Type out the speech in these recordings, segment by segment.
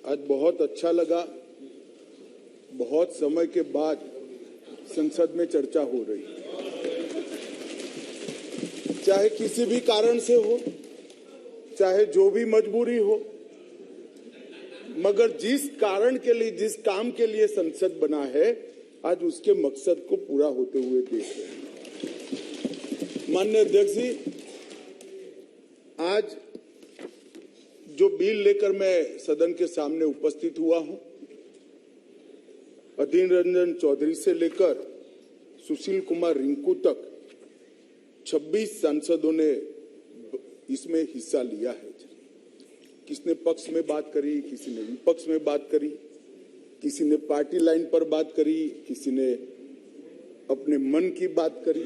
आज बहुत अच्छा लगा, बहुत समय के बाद संसद में चर्चा हो रही है। चाहे किसी भी कारण से हो, चाहे जो भी मजबूरी हो, मगर जिस कारण के लिए, जिस काम के लिए संसद बना है, आज उसके मकसद को पूरा होते हुए देख रहे हैं। माननीय अध्यक्ष जी, आज जो बिल लेकर मैं सदन के सामने उपस्थित हुआ हूं, अधीर रंजन चौधरी से लेकर सुशील कुमार रिंकू तक 26 सांसदों ने इसमें हिस्सा लिया है। किसने पक्ष में बात करी, किसी ने विपक्ष में बात करी, किसी ने पार्टी लाइन पर बात करी, किसी ने अपने मन की बात करी,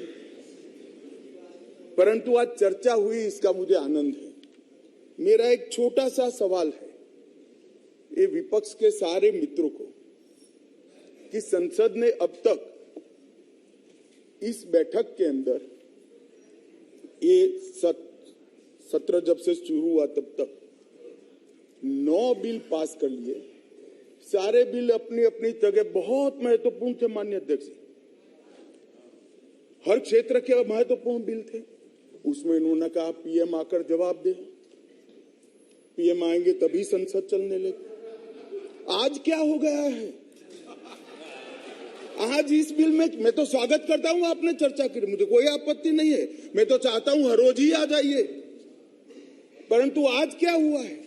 परंतु आज चर्चा हुई, इसका मुझे आनंद है। मेरा एक छोटा सा सवाल है ये विपक्ष के सारे मित्रों को कि संसद ने अब तक इस बैठक के अंदर, ये सत्र जब से शुरू हुआ तब तक 9 बिल पास कर लिए। सारे बिल अपनी अपनी जगह बहुत महत्वपूर्ण थे। माननीय अध्यक्ष, हर क्षेत्र के महत्वपूर्ण बिल थे। उसमें इन्होंने कहा पीएम आकर जवाब दे, पीएम आएंगे तभी संसद चलने लगे। आज क्या हो गया है? आज इस बिल में मैं तो स्वागत करता हूं, आपने चर्चा की, मुझे कोई आपत्ति नहीं है, मैं तो चाहता हूं हर रोज ही आ जाइए, परंतु आज क्या हुआ है?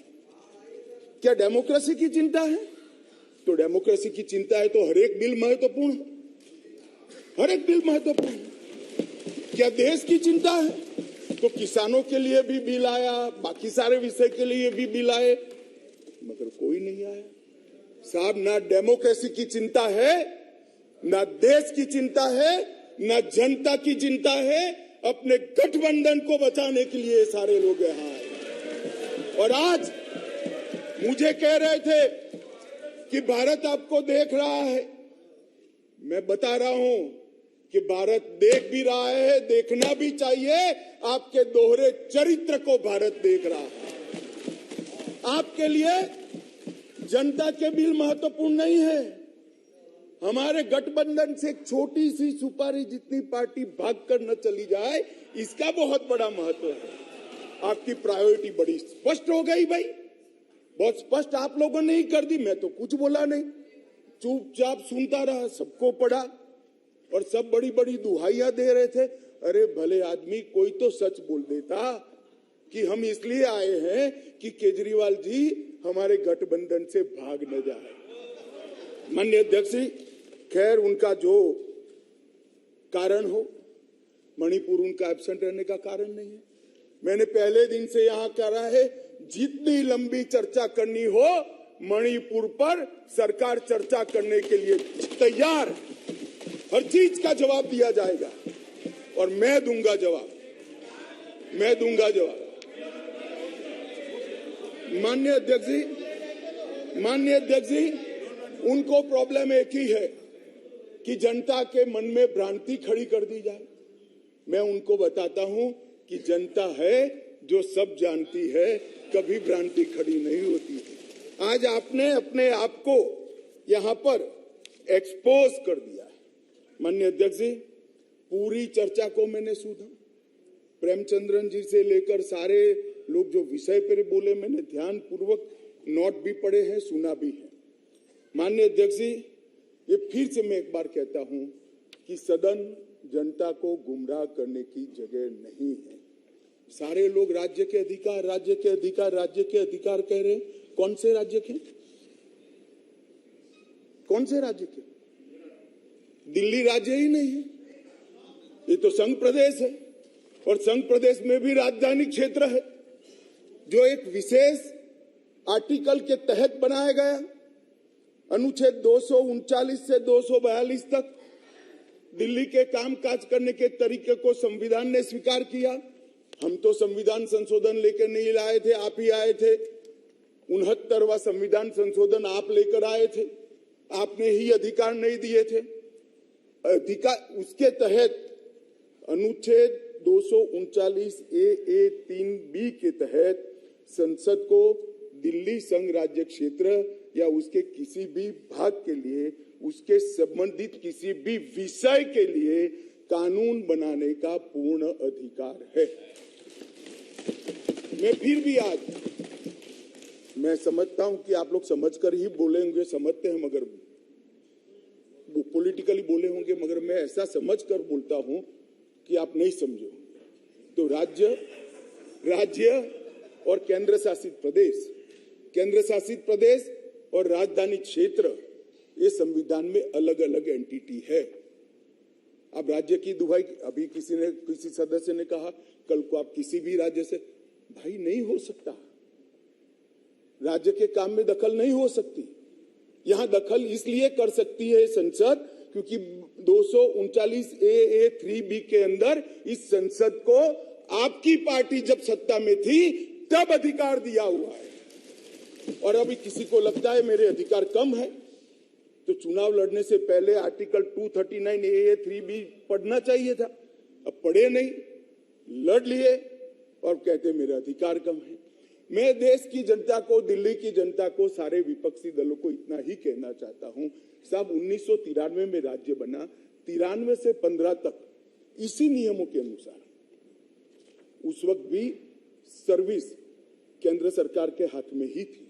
क्या डेमोक्रेसी की चिंता है? तो डेमोक्रेसी की चिंता है तो हर एक बिल महत्वपूर्ण है, हर एक बिल महत्वपूर्ण है। क्या देश की चिंता है तो किसानों के लिए भी बिल आया, बाकी सारे विषय के लिए भी बिल आए, मगर कोई नहीं आया। साहब, ना डेमोक्रेसी की चिंता है, ना देश की चिंता है, ना जनता की चिंता है। अपने गठबंधन को बचाने के लिए सारे लोग यहाँ आए। और आज मुझे कह रहे थे कि भारत आपको देख रहा है। मैं बता रहा हूं कि भारत देख भी रहा है, देखना भी चाहिए। आपके दोहरे चरित्र को भारत देख रहा है। आपके लिए जनता के बिल महत्वपूर्ण नहीं है। हमारे गठबंधन से एक छोटी सी सुपारी जितनी पार्टी भागकर न चली जाए, इसका बहुत बड़ा महत्व है। आपकी प्रायोरिटी बड़ी स्पष्ट हो गई भाई, बहुत स्पष्ट आप लोगों ने ही कर दी। मैं तो कुछ बोला नहीं, चुपचाप सुनता रहा, सबको पढ़ा और सब बड़ी बड़ी दुहाइयां दे रहे थे। अरे भले आदमी, कोई तो सच बोल देता कि हम इसलिए आए हैं कि केजरीवाल जी हमारे गठबंधन से भाग न जाए। माननीय अध्यक्ष जी, खैर उनका जो कारण हो, मणिपुर उनका एब्सेंट रहने का कारण नहीं है। मैंने पहले दिन से यहां कहा है, जितनी लंबी चर्चा करनी हो मणिपुर पर सरकार चर्चा करने के लिए तैयार, हर चीज का जवाब दिया जाएगा और मैं दूंगा जवाब, मैं दूंगा जवाब। माननीय अध्यक्ष जी, उनको प्रॉब्लम एक ही है कि जनता के मन में भ्रांति खड़ी कर दी जाए। मैं उनको बताता हूं कि जनता है जो सब जानती है, कभी भ्रांति खड़ी नहीं होती है। आज आपने अपने आप को यहां पर एक्सपोज कर दिया है। माननीय अध्यक्ष जी, पूरी चर्चा को मैंने सुना, प्रेमचंद्रन जी से लेकर सारे लोग जो विषय पर बोले, मैंने ध्यान पूर्वक नोट भी पढ़े हैं, सुना भी है। माननीय अध्यक्ष जी, ये फिर से मैं एक बार कहता हूं कि सदन जनता को गुमराह करने की जगह नहीं है। सारे लोग राज्य के अधिकार, राज्य के अधिकार, राज्य के अधिकार कह रहे हैं। कौन से राज्य के? कौन से राज्य के? दिल्ली राज्य ही नहीं है, ये तो संघ प्रदेश है और संघ प्रदेश में भी राजधानी क्षेत्र है जो एक विशेष आर्टिकल के तहत बनाया गया। अनुच्छेद 239 से 242 तक दिल्ली के कामकाज करने के तरीके को संविधान ने स्वीकार किया। हम तो संविधान संशोधन लेकर नहीं लाए थे, आप ही आए थे। 69वां संविधान संशोधन आप लेकर आए थे, आपने ही अधिकार नहीं दिए थे। अधिकार उसके तहत अनुच्छेद 239 A 3B के तहत संसद को दिल्ली संघ राज्य क्षेत्र या उसके किसी भी भाग के लिए, उसके संबंधित किसी भी विषय के लिए कानून बनाने का पूर्ण अधिकार है। मैं फिर भी आज मैं समझता हूं कि आप लोग समझकर ही बोले होंगे, समझते हैं, मगर पॉलिटिकली बोले होंगे, मगर मैं ऐसा समझकर बोलता हूं कि आप नहीं समझे होंगे। तो राज्य और केंद्र शासित प्रदेश और राजधानी क्षेत्र, ये संविधान में अलग अलग एंटिटी है। अब राज्य की दुहाई, अभी किसी सदस्य ने कहा कल को आप किसी भी राज्य से, भाई नहीं हो सकता। राज्य के काम में दखल नहीं हो सकती। यहां दखल इसलिए कर सकती है संसद क्योंकि 239A3B के अंदर इस संसद को आपकी पार्टी जब सत्ता में थी तब अधिकार दिया हुआ है। और अभी किसी को लगता है मेरे अधिकार कम है तो चुनाव लड़ने से पहले आर्टिकल 239A3B पढ़ना चाहिए था। अब पढ़े नहीं, लड़ लिए और कहते मेरे अधिकार कम है। मैं देश की जनता को, दिल्ली की जनता को, सारे विपक्षी दलों को इतना ही कहना चाहता हूं, साहब 1993 में राज्य बना, 93 से 15 तक इसी नियमों के अनुसार उस वक्त भी सर्विस केंद्र सरकार के हाथ में ही थी।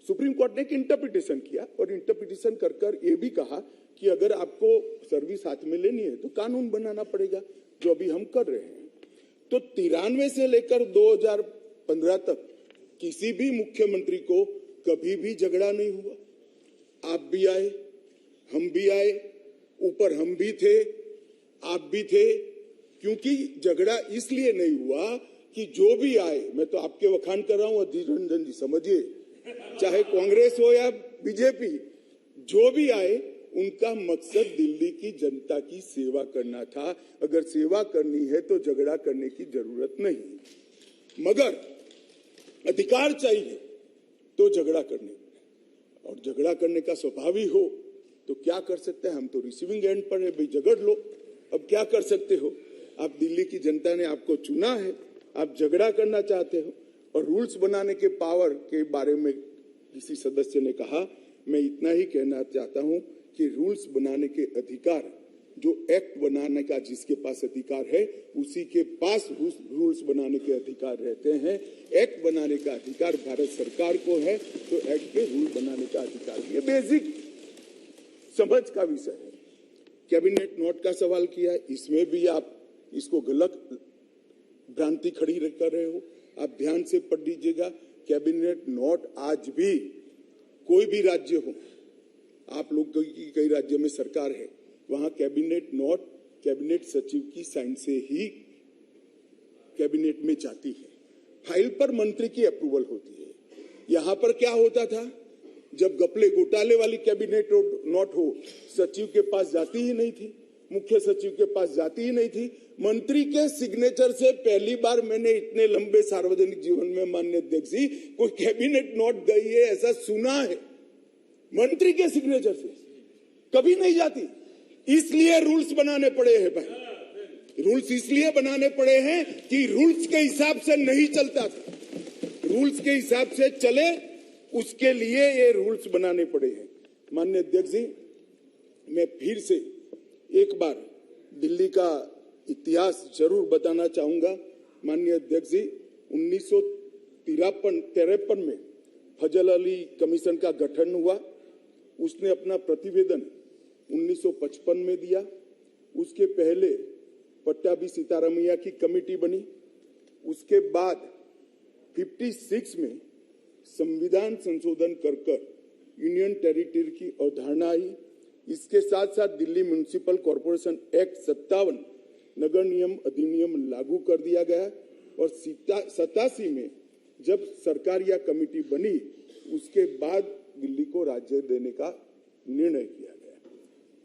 सुप्रीम कोर्ट ने एक इंटरप्रिटेशन किया और इंटरप्रिटेशन कर ये भी कहा कि अगर आपको सर्विस हाथ में लेनी है तो कानून बनाना पड़ेगा, जो अभी हम कर रहे हैं। तो 93 से लेकर 2015 तक किसी भी मुख्यमंत्री को कभी भी झगड़ा नहीं हुआ। आप भी आए, हम भी आए, ऊपर हम भी थे, आप भी थे, क्योंकि झगड़ा इसलिए नहीं हुआ कि जो भी आए, मैं तो आपके वखान कर रहा हूं अधीर रंजन जी, समझिए, चाहे कांग्रेस हो या बीजेपी, जो भी आए उनका मकसद दिल्ली की जनता की सेवा करना था। अगर सेवा करनी है तो झगड़ा करने की जरूरत नहीं, मगर अधिकार चाहिए तो झगड़ा करने, और झगड़ा करने का स्वभाव ही हो तो क्या कर सकते हैं। हम तो रिसीविंग एंड पर है, भाई झगड़ लो, अब क्या कर सकते हो। आप दिल्ली की जनता ने आपको चुना है, आप झगड़ा करना चाहते हो। और रूल्स बनाने के पावर के बारे में किसी सदस्य ने कहा, मैं इतना ही कहना चाहता हूं कि रूल्स बनाने के अधिकार, जो एक्ट बनाने का जिसके पास अधिकार है उसी के पास रूल्स बनाने के अधिकार रहते हैं। एक्ट बनाने का अधिकार भारत सरकार को है तो एक्ट के रूल बनाने का अधिकार, ये बेसिक समझ का विषय है। कैबिनेट नोट का सवाल किया, इसमें भी आप इसको गलत भ्रांति खड़ी कर रहे हो। आप ध्यान से पढ़ लीजिएगा, कैबिनेट नोट आज भी कोई भी राज्य हो, आप लोग की कई राज्यों में सरकार है, वहां कैबिनेट नोट कैबिनेट सचिव की साइन से ही कैबिनेट में जाती है। फाइल पर मंत्री की अप्रूवल होती है। यहां पर क्या होता था, जब घपले घोटाले वाली कैबिनेट नोट हो, सचिव के पास जाती ही नहीं थी, मुख्य सचिव के पास जाती ही नहीं थी। मंत्री के सिग्नेचर से पहली बार मैंने इतने लंबे सार्वजनिक जीवन में, माननीय अध्यक्ष जी, कोई कैबिनेट नोट गई है ऐसा सुना है। मंत्री के सिग्नेचर से कभी नहीं जाती, इसलिए रूल्स बनाने पड़े हैं भाई। रूल्स इसलिए बनाने पड़े हैं कि रूल्स के हिसाब से नहीं चलता था, रूल्स के हिसाब से चले, उसके लिए ये रूल्स बनाने पड़े हैं। माननीय अध्यक्ष जी, मैं फिर से एक बार दिल्ली का इतिहास जरूर बताना चाहूंगा। माननीय अध्यक्ष जी, 1953 में फजल अली कमीशन का गठन हुआ। उसने अपना प्रतिवेदन 1955 में दिया। उसके पहले पट्टाभी सीतारामैया की कमेटी बनी। उसके बाद 56 में संविधान संशोधन कर यूनियन टेरिटरी की अवधारणा आई। इसके साथ साथ दिल्ली म्युनिसिपल कॉर्पोरेशन एक्ट 57 नगर नियम अधिनियम लागू कर दिया गया। और 87 में जब सरकार या कमेटी बनी, उसके बाद दिल्ली को राज्य देने का निर्णय किया गया।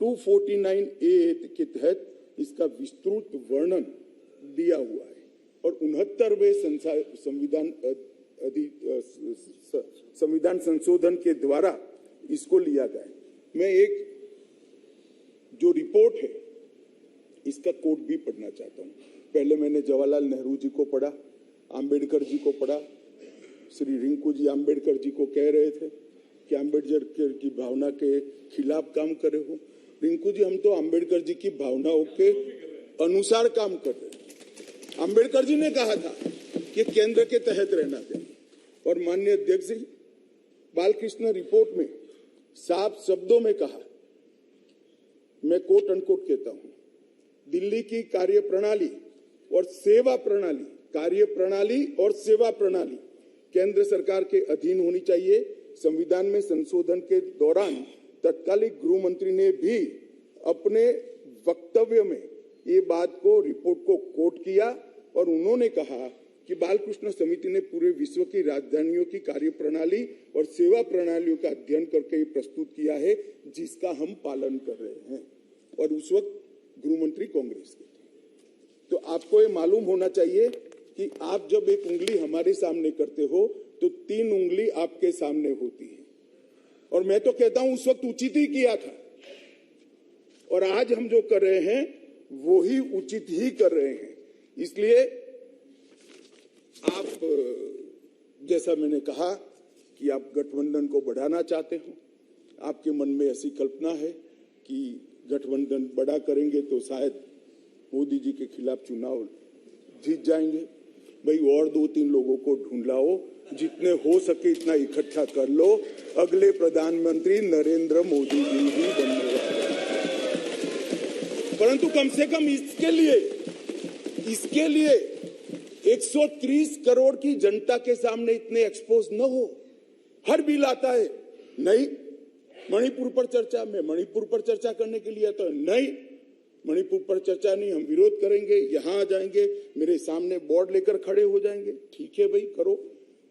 249A के तहत इसका विस्तृत वर्णन दिया हुआ है और 69वें संविधान संशोधन के द्वारा इसको लिया गया। मैं एक जो रिपोर्ट है इसका कोट भी पढ़ना चाहता हूं। पहले मैंने जवाहरलाल नेहरू जी को पढ़ा, आम्बेडकर जी को पढ़ा, श्री रिंकू जी आम्बेडकर जी को कह रहे थे, कि अम्बेडकर की भावना के खिलाफ काम करे हो। रिंकू जी, हम तो अम्बेडकर जी की भावनाओं के अनुसार काम कर रहे हैं। अम्बेडकर जी ने कहा था कि केंद्र के तहत रहना चाहिए, और माननीय अध्यक्ष जी बालकृष्ण रिपोर्ट में साफ शब्दों में कहा, मैं कोट अनकोट कहता हूं, दिल्ली की कार्यप्रणाली और सेवा प्रणाली, कार्यप्रणाली और सेवा प्रणाली केंद्र सरकार के अधीन होनी चाहिए। संविधान में संशोधन के दौरान तत्कालीन गृह मंत्री ने भी अपने वक्तव्य में ये बात को, रिपोर्ट को कोट किया, और उन्होंने कहा कि बालकृष्ण समिति ने पूरे विश्व की राजधानियों की कार्यप्रणाली और सेवा प्रणालियों का अध्ययन करके ये प्रस्तुत किया है, जिसका हम पालन कर रहे हैं। और उस वक्त गृह मंत्री कांग्रेस के थे। तो आपको ये मालूम होना चाहिए कि आप जब एक उंगली हमारे सामने करते हो तो 3 उंगली आपके सामने होती है। और मैं तो कहता हूं उस वक्त उचित ही किया था, और आज हम जो कर रहे हैं वो ही उचित ही कर रहे हैं। इसलिए आप, जैसा मैंने कहा कि आप गठबंधन को बढ़ाना चाहते हो, आपके मन में ऐसी कल्पना है कि गठबंधन बड़ा करेंगे तो शायद मोदी जी के खिलाफ चुनाव जीत जाएंगे। भाई, और 2-3 लोगों को ढूंढ लाओ, जितने हो सके इतना इकट्ठा कर लो, अगले प्रधानमंत्री नरेंद्र मोदी जी ही बनने वाले हैं। परंतु कम से कम इसके लिए 130 करोड़ की जनता के सामने इतने एक्सपोज न हो। हर बिल आता है, नहीं मणिपुर पर चर्चा, मैं मणिपुर पर चर्चा करने के लिए आता हूं, नहीं मणिपुर पर चर्चा नहीं, हम विरोध करेंगे, यहां आ जाएंगे, मेरे सामने बोर्ड लेकर खड़े हो जाएंगे। ठीक है भाई, करो,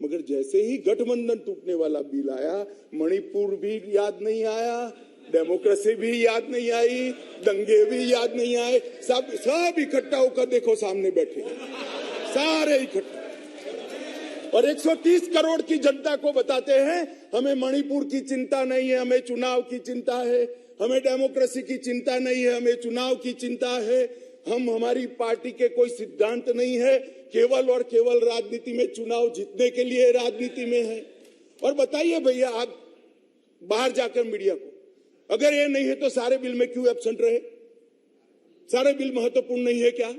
मगर जैसे ही गठबंधन टूटने वाला बिल आया, मणिपुर भी याद नहीं आया, डेमोक्रेसी भी याद नहीं आई, दंगे भी याद नहीं आए, सब इकट्ठा होकर देखो सामने बैठे, सारे इकट्ठा, और 130 करोड़ की जनता को बताते हैं हमें मणिपुर की चिंता नहीं है, हमें चुनाव की चिंता है, हमें डेमोक्रेसी की चिंता नहीं है, हमें चुनाव की चिंता है, हमारी पार्टी के कोई सिद्धांत नहीं है, केवल और केवल राजनीति में, चुनाव जीतने के लिए राजनीति में है। और बताइए भैया, आप बाहर जाकर मीडिया को, अगर ये नहीं है तो सारे बिल में क्यों एब्सेंट रहे? सारे बिल महत्वपूर्ण नहीं है क्या?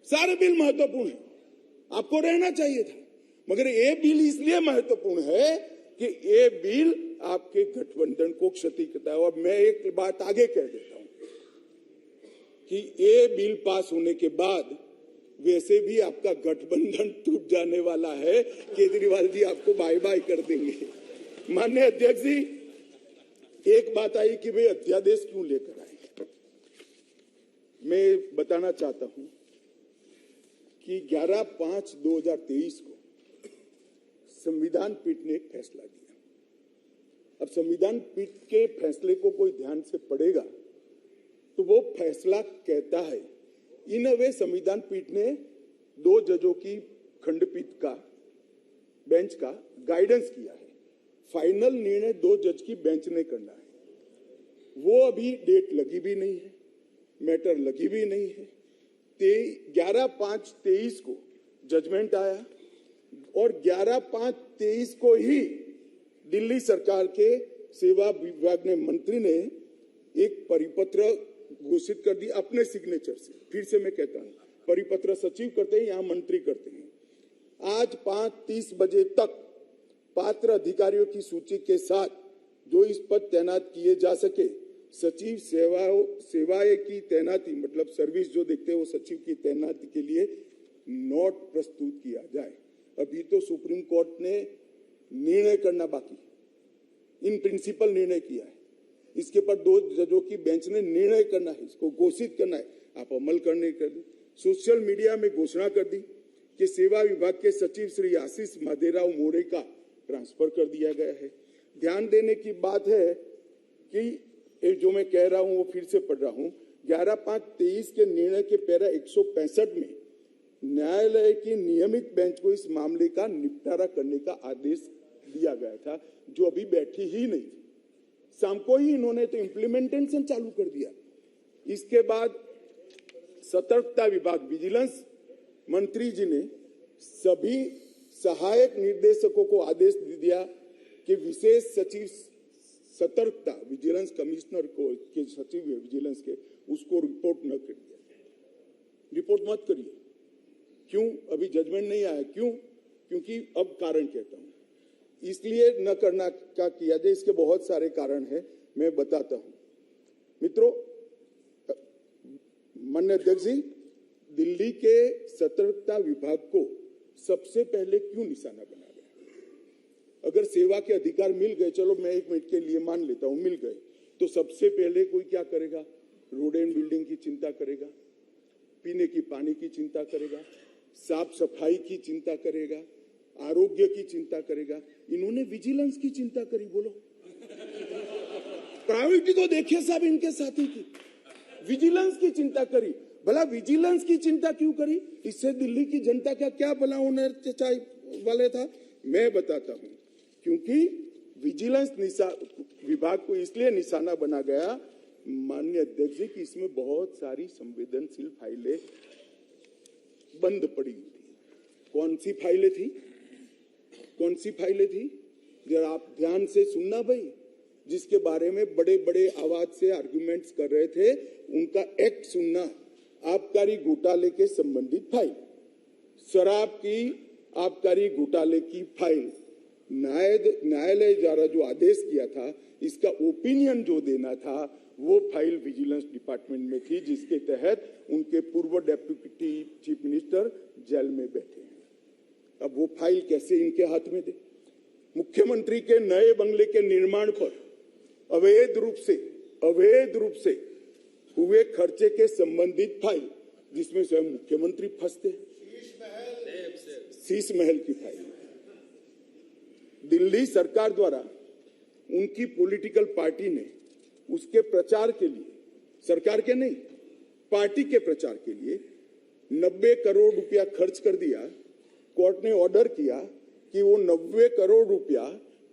सारे बिल महत्वपूर्ण है, आपको रहना चाहिए था, मगर ये बिल इसलिए महत्वपूर्ण है कि ये बिल आपके गठबंधन को क्षति करता है। और मैं एक बात आगे कह देता हूं कि ये बिल पास होने के बाद वैसे भी आपका गठबंधन टूट जाने वाला है, केजरीवाल जी आपको बाय बाय कर देंगे। माननीय अध्यक्ष जी, एक बात आई कि वे अध्यादेश क्यों लेकर आए। मैं बताना चाहता हूं कि 11/5/2023 को संविधान पीठ ने एक फैसला दिया। अब संविधान पीठ के फैसले को कोई ध्यान से पढ़ेगा तो वो फैसला कहता है, इन वे संविधान पीठ ने 2 जजों की खंडपीठ का, बेंच का गाइडेंस किया है। फाइनल निर्णय 2 जज की बेंच ने करना है। वो अभी डेट लगी भी नहीं है, मैटर लगी भी नहीं है। 11/5/23 को जजमेंट आया, और 11/5/23 को ही दिल्ली सरकार के सेवा विभाग ने, मंत्री ने एक परिपत्र घोषित कर दिया अपने सिग्नेचर से। फिर से मैं कहता हूं, परिपत्र सचिव करते हैं, यहां मंत्री करते हैं। आज 5:30 बजे तक पात्र अधिकारियों की सूची के साथ जो इस पद तैनात किए जा सके, सचिव सेवाएं की तैनाती, मतलब सर्विस जो देखते हैं वो सचिव की तैनाती के लिए नोट प्रस्तुत किया जाए। अभी तो सुप्रीम कोर्ट ने निर्णय करना बाकी, इन प्रिंसिपल निर्णय किया है, इसके पर 2 जजों की बेंच ने निर्णय करना है, इसको घोषित करना है, आप अमल करने कर दी। सोशल मीडिया में घोषणा कर दी कि सेवा विभाग के सचिव श्री आशीष माधेराव मोरे का ट्रांसफर कर दिया गया है। ध्यान देने की बात है कि जो मैं कह रहा हूं वो फिर से पढ़ रहा हूं, 11/5/23 के निर्णय के पैरा 165 में न्यायालय की नियमित बेंच को इस मामले का निपटारा करने का आदेश दिया गया था, जो अभी बैठी ही नहीं थी। शाम को ही इन्होंने तो इम्प्लीमेंटेशन चालू कर दिया। इसके बाद सतर्कता विभाग, विजिलेंस मंत्री जी ने सभी सहायक निर्देशकों को आदेश दे दिया कि विशेष सचिव सतर्कता विजिलेंस कमिश्नर को के सचिव है विजिलेंस के, उसको रिपोर्ट न करिए, रिपोर्ट मत करिए। क्यों? अभी जजमेंट नहीं आया। क्यों? क्योंकि अब कारण कहता हूं, इसलिए न करना का किया जाए। इसके बहुत सारे कारण हैं, मैं बताता हूं। मित्रों, माननीय अध्यक्ष जी, दिल्ली के सतर्कता विभाग को सबसे पहले क्यों निशाना बना गया? अगर सेवा के अधिकार मिल गए, चलो मैं 1 मिनट के लिए मान लेता हूं मिल गए, तो सबसे पहले कोई क्या करेगा? रोड एंड बिल्डिंग की चिंता करेगा, पीने की पानी की चिंता करेगा, साफ सफाई की चिंता करेगा, आरोग्य की चिंता करेगा। इन्होंने विजिलेंस की चिंता करी। बोलो, प्रायोरिटी तो देखिए साहब इनके साथी की, विजिलेंस की चिंता करी। भला विजिलेंस की चिंता क्यों करी? इससे दिल्ली की जनता का क्या भला होने वाले था? मैं बताता हूं। क्योंकि विजिलेंस विभाग को इसलिए निशाना बना गया, माननीय अध्यक्ष जी, कि इसमें बहुत सारी संवेदनशील फाइलें बंद पड़ी थी। कौन सी फाइलें थी? कौन सी फाइलें थी? जरा आप ध्यान से सुनना भाई। जिसके बारे में बड़े बड़े आवाज से आर्गुमेंट्स कर रहे थे, उनका एक्ट सुनना। आबकारी घोटाले के संबंधित फाइल, शराब की आबकारी घोटाले की फाइल, न्यायालय द्वारा जो आदेश किया था, इसका ओपिनियन जो देना था, वो फाइल विजिलेंस डिपार्टमेंट में थी, जिसके तहत उनके पूर्व डेप्यूटी चीफ मिनिस्टर जेल में बैठे हैं। अब वो फाइल कैसे इनके हाथ में दे? मुख्यमंत्री के नए बंगले के निर्माण पर अवैध रूप से हुए खर्चे के संबंधित फाइल, जिसमें स्वयं मुख्यमंत्री फंसते, शीश महल की फाइल, दिल्ली सरकार द्वारा उनकी पॉलिटिकल पार्टी ने उसके प्रचार के लिए, सरकार के नहीं, पार्टी के प्रचार के लिए 90 करोड़ रुपया खर्च कर दिया। कोर्ट ने ऑर्डर किया कि वो 90 करोड़ रुपया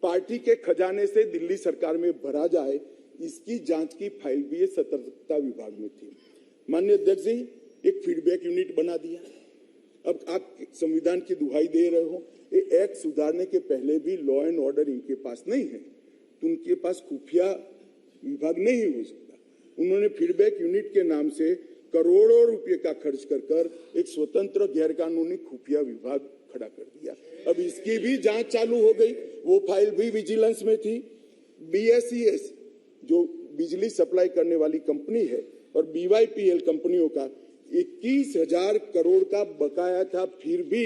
पार्टी के खजाने से दिल्ली सरकार में भरा जाए। इसकी जांच की फाइल भी सतर्कता विभाग में थी। माननीय अध्यक्ष जी, एक फीडबैक यूनिट बना दिया। अब आप संविधान की दुहाई दे रहे हो, ये एक्ट सुधारने के पहले भी लॉ एंड ऑर्डर इनके पास नहीं है, तो उनके पास खुफिया विभाग नहीं हो सकता। उन्होंने फीडबैक यूनिट के नाम से करोड़ों रुपए का खर्च कर एक स्वतंत्र गैर कानूनी खुफिया विभाग खड़ा कर दिया। अब इसकी भी जांच चालू हो गई। वो फाइल भी विजिलेंस में थी। BSES जो बिजली सप्लाई करने वाली कंपनी है और BYPL कंपनियों का 21,000 करोड़ का बकाया था, फिर भी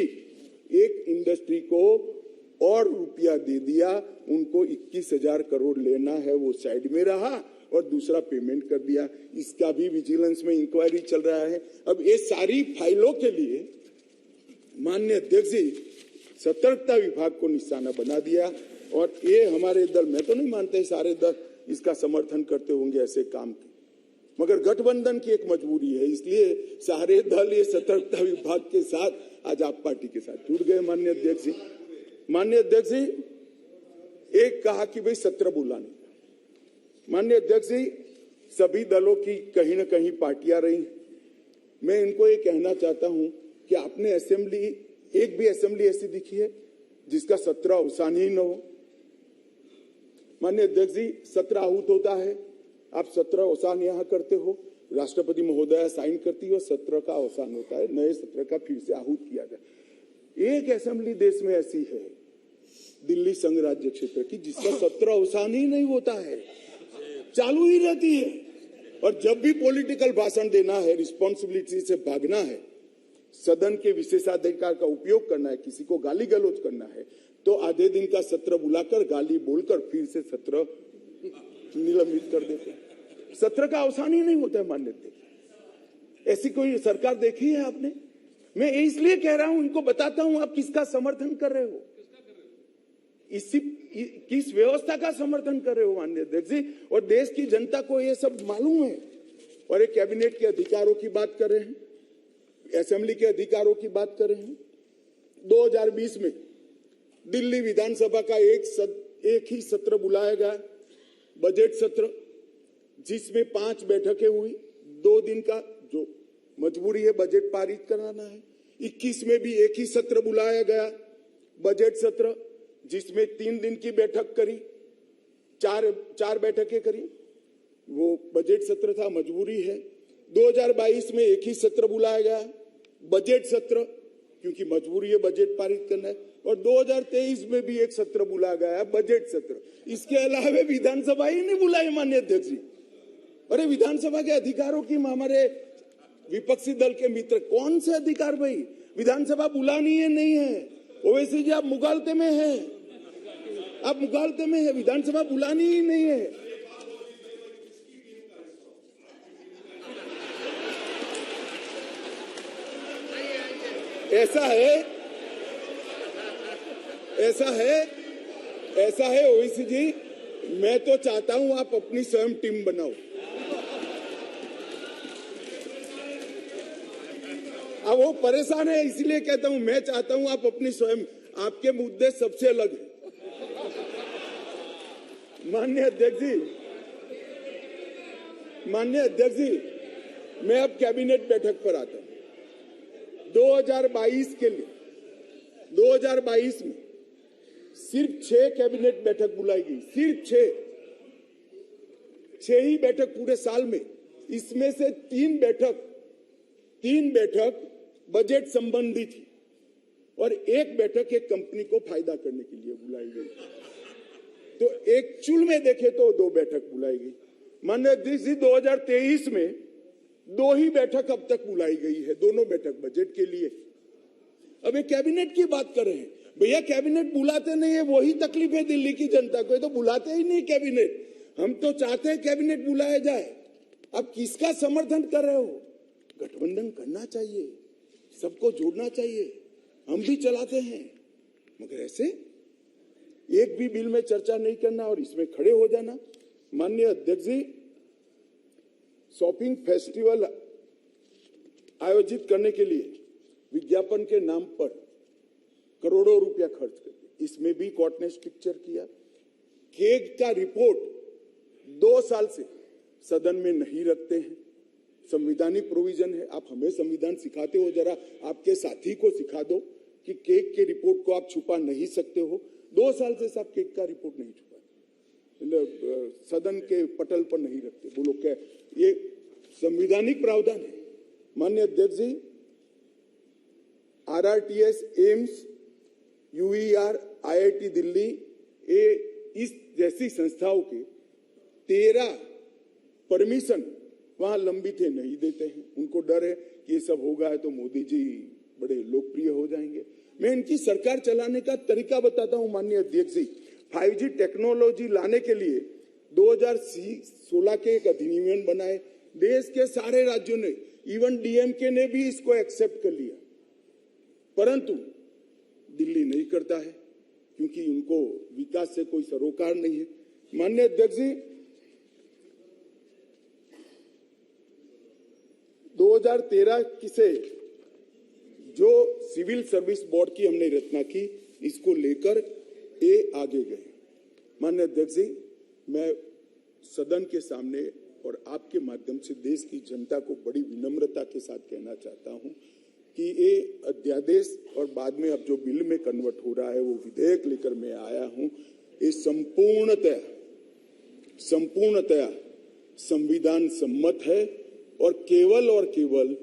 एक इंडस्ट्री को और रुपया दे दिया। उनको 21,000 करोड़ लेना है, वो साइड में रहा और दूसरा पेमेंट कर दिया। इसका भी विजिलेंस में इंक्वायरी चल रहा है। अब ये सारी फाइलों के लिए माननीय अध्यक्ष जी, सतर्कता विभाग को निशाना बना दिया। और ये हमारे दल, मैं तो नहीं मानते सारे दल इसका समर्थन करते होंगे ऐसे काम के, मगर गठबंधन की एक मजबूरी है, इसलिए सारे दल ये सतर्कता विभाग के साथ, आज आप पार्टी के साथ जुड़ गए। माननीय अध्यक्ष जी, माननीय अध्यक्ष जी, एक कहा कि भाई सत्र बुलाने। माननीय अध्यक्ष जी, सभी दलों की कहीं ना कहीं पार्टियां रही। मैं इनको ये कहना चाहता हूं कि आपने असेंबली, एक भी असेंबली ऐसी दिखी है जिसका सत्र अवसान ही न हो? माननीय अध्यक्ष जी, सत्र आहूत होता है, आप सत्र अवसान यहाँ करते हो, राष्ट्रपति महोदया साइन करती है, सत्र का अवसान होता है, नए सत्र का फिर से आहूत किया जाए। एक असेंबली देश में ऐसी है, दिल्ली संघ राज्य क्षेत्र की, जिसका सत्र अवसान ही नहीं होता है, चालू ही रहती है। और जब भी पॉलिटिकल भाषण देना है, रिस्पॉन्सिबिलिटी से भागना है, सदन के विशेषाधिकार का उपयोग करना है, किसी को गाली गलौज करना है, तो आधे दिन का सत्र बुलाकर गाली बोलकर फिर से सत्र निलंबित कर देते हैं। सत्र का अवसान ही नहीं होता है। मान्य देखिए, ऐसी कोई सरकार देखी है आपने? मैं इसलिए कह रहा हूं, इनको बताता हूं आप किसका समर्थन कर रहे हो, किस व्यवस्था का समर्थन कर रहे हो माननीय अध्यक्ष जी। और देश की जनता को ये सब मालूम है। और एक कैबिनेट के अधिकारों की बात कर रहे हैं, असेंबली के अधिकारों की बात कर रहे हैं। 2020 में दिल्ली विधानसभा का एक ही सत्र बुलाया गया, बजट सत्र, जिसमें 5 बैठकें हुई। 2 दिन का जो मजबूरी है, बजट पारित कराना है। 21 में भी एक ही सत्र बुलाया गया, बजट सत्र, जिसमें 3 दिन की बैठक करी, चार बैठकें करी। वो बजट सत्र था, मजबूरी है। 2022 में एक ही सत्र बुलाया गया, बजट सत्र, क्योंकि मजबूरी है बजट पारित करना है। और 2023 में भी एक सत्र बुलाया गया है, बजट सत्र। इसके अलावा विधानसभा ही नहीं बुलाई माननीय अध्यक्ष जी। अरे विधानसभा के अधिकारों की हमारे विपक्षी दल के मित्र, कौन से अधिकार भाई? विधानसभा बुलानी है नहीं है? ओवैसी जी आप मुगालते में हैं, आप मुगालते में है, विधानसभा बुलानी ही नहीं है। ऐसा है ओवैसी जी, मैं तो चाहता हूं आप अपनी स्वयं टीम बनाओ। अब वो परेशान है, इसलिए कहता हूं, मैं चाहता हूं आप अपनी स्वयं, आपके मुद्दे सबसे अलग है। माननीय अध्यक्ष जी, मैं अब कैबिनेट बैठक पर आता हूं। 2022 के लिए 2022 में सिर्फ 6 कैबिनेट बैठक बुलाई गई, सिर्फ 6 ही बैठक पूरे साल में। इसमें से 3 बैठक बजट संबंधी थी और 1 बैठक एक कंपनी को फायदा करने के लिए बुलाई गई। तो एक्चुअल में देखे तो 2 बैठक बुलाई गई। माननीय अध्यक्ष जी, 2023 में 2 ही बैठक अब तक बुलाई गई है, दोनों बैठक बजट के लिए। अब ये कैबिनेट की बात कर रहे हैं भैया, कैबिनेट बुलाते नहीं है, वही तकलीफ है दिल्ली की जनता को, तो बुलाते ही नहीं कैबिनेट। हम तो चाहते हैं कैबिनेट बुलाया जाए। अब किसका समर्थन कर रहे हो? गठबंधन करना चाहिए, सबको जोड़ना चाहिए, हम भी चलाते हैं, मगर ऐसे एक भी बिल में चर्चा नहीं करना और इसमें खड़े हो जाना। माननीय अध्यक्ष जी, शॉपिंग फेस्टिवल आयोजित करने के लिए विज्ञापन के नाम पर करोड़ों रुपया खर्च कर दिए। इसमें भी कोर्ट ने स्ट्रिक्चर किया। केग का रिपोर्ट 2 साल से सदन में नहीं रखते हैं, संवैधानिक प्रोविजन है। आप हमें संविधान सिखाते हो, जरा आपके साथी को सिखा दो कि केग के रिपोर्ट को आप छुपा नहीं सकते हो। 2 साल से साहब केग का रिपोर्ट नहीं छुपा, सदन के पटल पर नहीं रखते। बोलो क्या ये संवैधानिक प्रावधान है? माननीय अध्यक्ष जी, RRTS, AIIMS, UER, IIT Delhi, इस जैसी संस्थाओं के 13 परमिशन वहां लंबित है, नहीं देते हैं। उनको डर है कि ये सब होगा है तो मोदी जी बड़े लोकप्रिय हो जाएंगे। मैं इनकी सरकार चलाने का तरीका बताता हूं माननीय अध्यक्ष जी। 5G टेक्नोलॉजी लाने के लिए 2016 के एक अधिनियम बनाए, देश के सारे राज्यों ने, इवन DMK ने भी इसको एक्सेप्ट कर लिया, परंतु दिल्ली नहीं करता है क्योंकि उनको विकास से कोई सरोकार नहीं है। माननीय अध्यक्ष जी, 2013 से जो सिविल सर्विस बोर्ड की हमने रचना की, इसको लेकर ये आगे गए। माननीय अध्यक्ष जी, मैं सदन के सामने और आपके माध्यम से देश की जनता को बड़ी विनम्रता के साथ कहना चाहता हूं कि ये अध्यादेश और बाद में अब जो बिल में कन्वर्ट हो रहा है, वो विधेयक लेकर मैं आया हूं, ये संपूर्णतया संविधान सम्मत है और केवल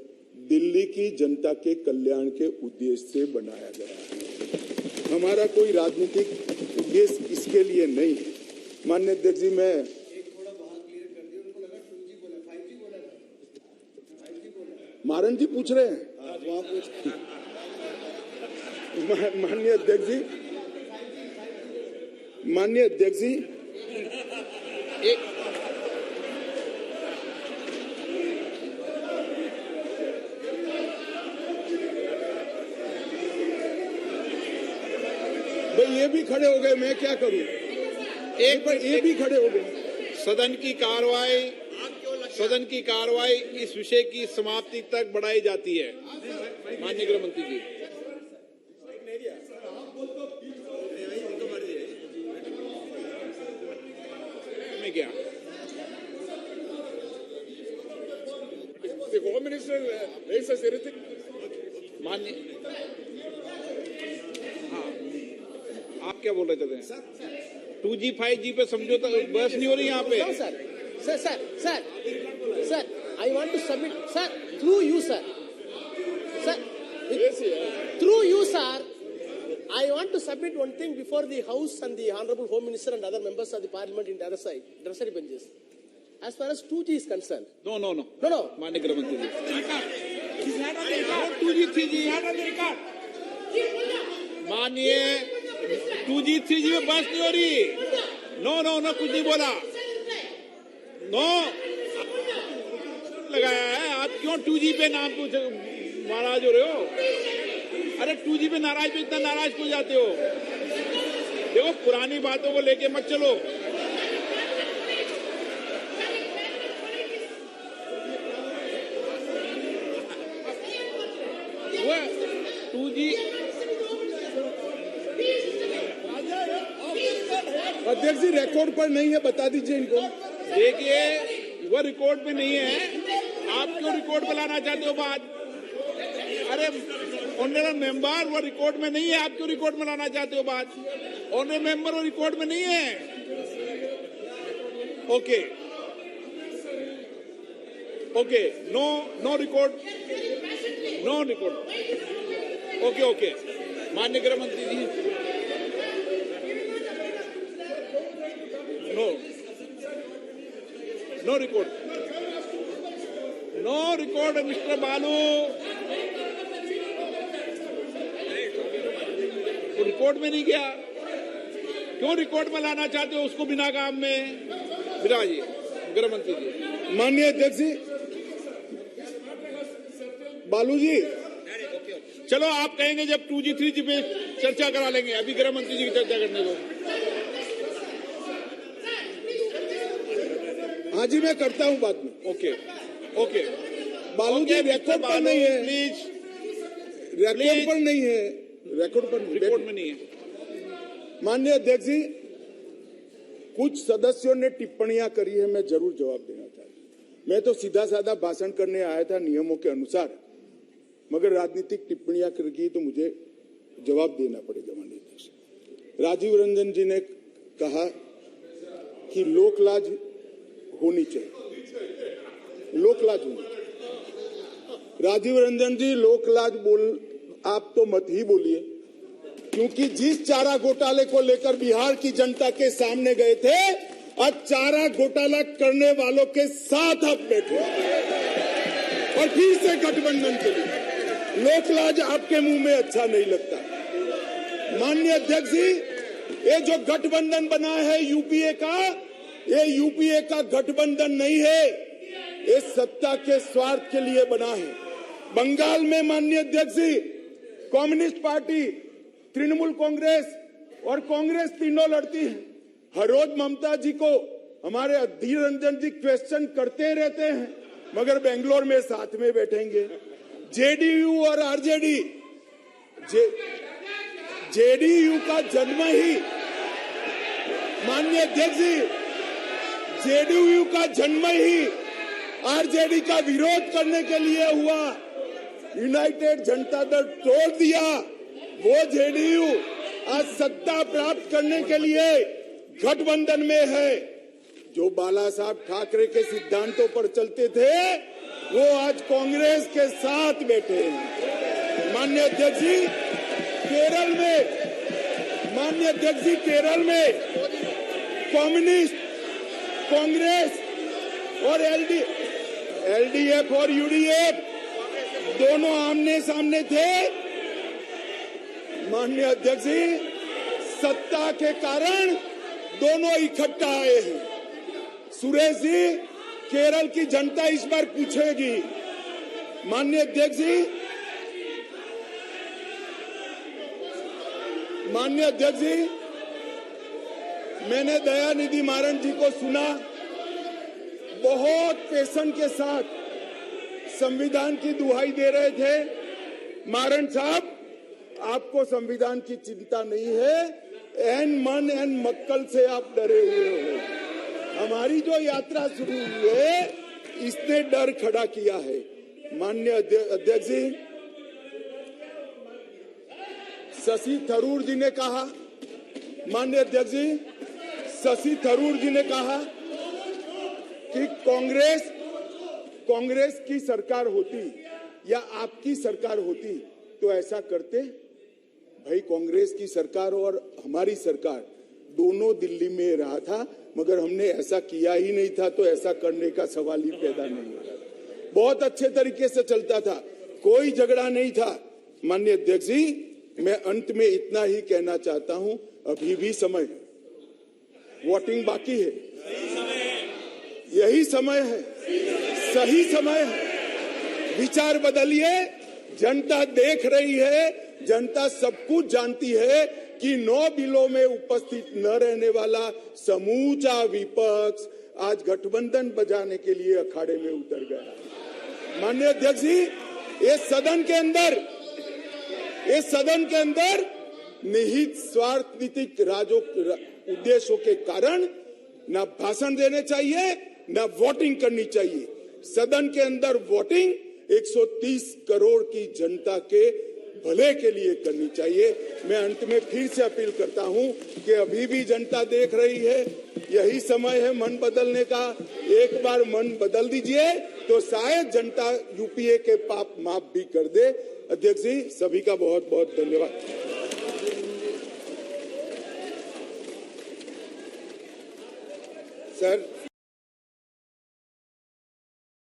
दिल्ली की जनता के कल्याण के उद्देश्य से बनाया गया है। हमारा कोई राजनीतिक उद्देश्य इसके लिए नहीं है। माननीय अध्यक्ष जी, मैं मारन जी पूछ रहे हैं, माननीय अध्यक्ष जी, भाई ये भी खड़े हो गए, मैं क्या करूं? ये भी खड़े हो गए। सदन की कार्रवाई इस विषय की समाप्ति तक बढ़ाई जाती है। माननीय गृह मंत्री जी, में क्या होम मिनिस्टर माननीय, हाँ, क्या बोल रहे थे? 2G 5G पे समझौता बहस नहीं हो रही यहाँ पे। No, sir. Sir, I want to submit, sir, through you, sir. Sir, through you, sir, I want to submit one thing before the House and the Honorable Home Minister and other members of the Parliament in the other side, adversary benches. As far as 2G is concerned. No. No. माननीय गृह मंत्री जी। 2G 3G माननीय 2G 3G में बहस नहीं हो रही। No कुछ नहीं बोला। नो लगाया है। आप क्यों 2G पे नाम पूछ नाराज हो रहे हो? अरे 2G पे नाराज पे इतना नाराज क्यों जाते हो? देखो पुरानी बातों को लेके मत चलो। वो 2G अध्यक्ष जी रिकॉर्ड पर नहीं है, बता दीजिए इनको। देखिए वो रिकॉर्ड में नहीं है। आप क्यों रिकॉर्ड पे लाना चाहते हो बात? अरे ऑनरेबल मेंबर वो रिकॉर्ड में नहीं है, आप क्यों रिकॉर्ड में लाना चाहते हो बात? ऑनरेबल मेंबर वो रिकॉर्ड में नहीं है। ओके नो रिकॉर्ड ओके माननीय गृह मंत्री जी नो रिकॉर्ड मिस्टर बालू। वो रिकॉर्ड में नहीं गया, क्यों रिकॉर्ड में लाना चाहते हो उसको बिना काम में? बिराजिए गृह मंत्री जी। माननीय अध्यक्ष जी, बालू जी, चलो आप कहेंगे जब 2G 3G पे चर्चा करा लेंगे, अभी गृह मंत्री जी की चर्चा करने दो। हाँ जी मैं करता हूँ बाद में। ओके बालू जी रिकॉर्ड पर नहीं है, प्लीज। रिकॉर्ड पर नहीं है, रिकॉर्ड में नहीं है। माननीय अध्यक्ष जी, कुछ सदस्यों ने टिप्पणियां करी है, मैं जरूर जवाब देना चाहता हूं। मैं तो सीधा साधा भाषण करने आया था नियमों के अनुसार, मगर राजनीतिक टिप्पणियां कर गई तो मुझे जवाब देना पड़ेगा। माननीय अध्यक्ष, राजीव रंजन जी ने कहा कि लोकलाज होनी चाहिए, लोकलाज होनी चाहिए। राजीव रंजन जी लोकलाज आप तो मत ही बोलिए, क्योंकि जिस चारा घोटाले को लेकर बिहार की जनता के सामने गए थे, आज चारा घोटाला करने वालों के साथ आप बैठे और फिर से गठबंधन के लिए। लोकलाज आपके मुंह में अच्छा नहीं लगता। माननीय अध्यक्ष जी, ये जो गठबंधन बना है यूपीए का, ये यूपीए का गठबंधन नहीं है, ये सत्ता के स्वार्थ के लिए बना है। बंगाल में माननीय अध्यक्ष जी, कम्युनिस्ट पार्टी, तृणमूल कांग्रेस और कांग्रेस तीनों लड़ती है। हर रोज ममता जी को हमारे अधीर रंजन जी क्वेश्चन करते रहते हैं, मगर बेंगलोर में साथ में बैठेंगे। जेडीयू और आरजेडी, जेडीयू का जन्म ही, माननीय अध्यक्ष जी, जेडीयू का जन्म ही आरजेडी का विरोध करने के लिए हुआ। यूनाइटेड जनता दल तोड़ दिया, वो जेडीयू आज सत्ता प्राप्त करने के लिए गठबंधन में है। जो बाला साहब ठाकरे के सिद्धांतों पर चलते थे, वो आज कांग्रेस के साथ बैठे हैं। माननीय अध्यक्ष जी, केरल में, माननीय अध्यक्ष जी, केरल में कम्युनिस्ट, कांग्रेस और एलडीएफ और यूडीएफ दोनों आमने सामने थे। माननीय अध्यक्ष जी, सत्ता के कारण दोनों इकट्ठा आए हैं। सुरेश जी, केरल की जनता इस बार पूछेगी। माननीय अध्यक्ष जी, माननीय अध्यक्ष जी, मैंने दयानिधि मारन जी को सुना, बहुत पेशन के साथ संविधान की दुहाई दे रहे थे। मारन साहब, आपको संविधान की चिंता नहीं है, एन मन एन मक्कल से आप डरे हुए हो। हमारी जो यात्रा शुरू हुई है, इसने डर खड़ा किया है। माननीय अध्यक्ष जी, शशि थरूर जी ने कहा माननीय अध्यक्ष जी, शशि थरूर जी ने कहा कि कांग्रेस की सरकार होती या आपकी सरकार होती तो ऐसा करते। भाई, कांग्रेस की सरकार और हमारी सरकार दोनों दिल्ली में रहा था, मगर हमने ऐसा किया ही नहीं था, तो ऐसा करने का सवाल ही पैदा नहीं हो रहा। बहुत अच्छे तरीके से चलता था, कोई झगड़ा नहीं था। माननीय अध्यक्ष जी, मैं अंत में इतना ही कहना चाहता हूं, अभी भी समय है, वोटिंग बाकी है, यही समय है, सही समय है। विचार बदलिए, जनता देख रही है, जनता सब कुछ जानती है कि 9 बिलों में उपस्थित न रहने वाला समूचा विपक्ष आज गठबंधन बजाने के लिए अखाड़े में उतर गया। माननीय अध्यक्ष जी, ये सदन के अंदर निहित स्वार्थनीतिक उद्देश्यों के कारण ना भाषण देने चाहिए, ना वोटिंग करनी चाहिए। सदन के अंदर वोटिंग 130 करोड़ की जनता के भले के लिए करनी चाहिए। मैं अंत में फिर से अपील करता हूं कि अभी भी जनता देख रही है, यही समय है मन बदलने का। एक बार मन बदल दीजिए तो शायद जनता यूपीए के पाप माफ भी कर दे। अध्यक्ष जी, सभी का बहुत बहुत धन्यवाद। सर,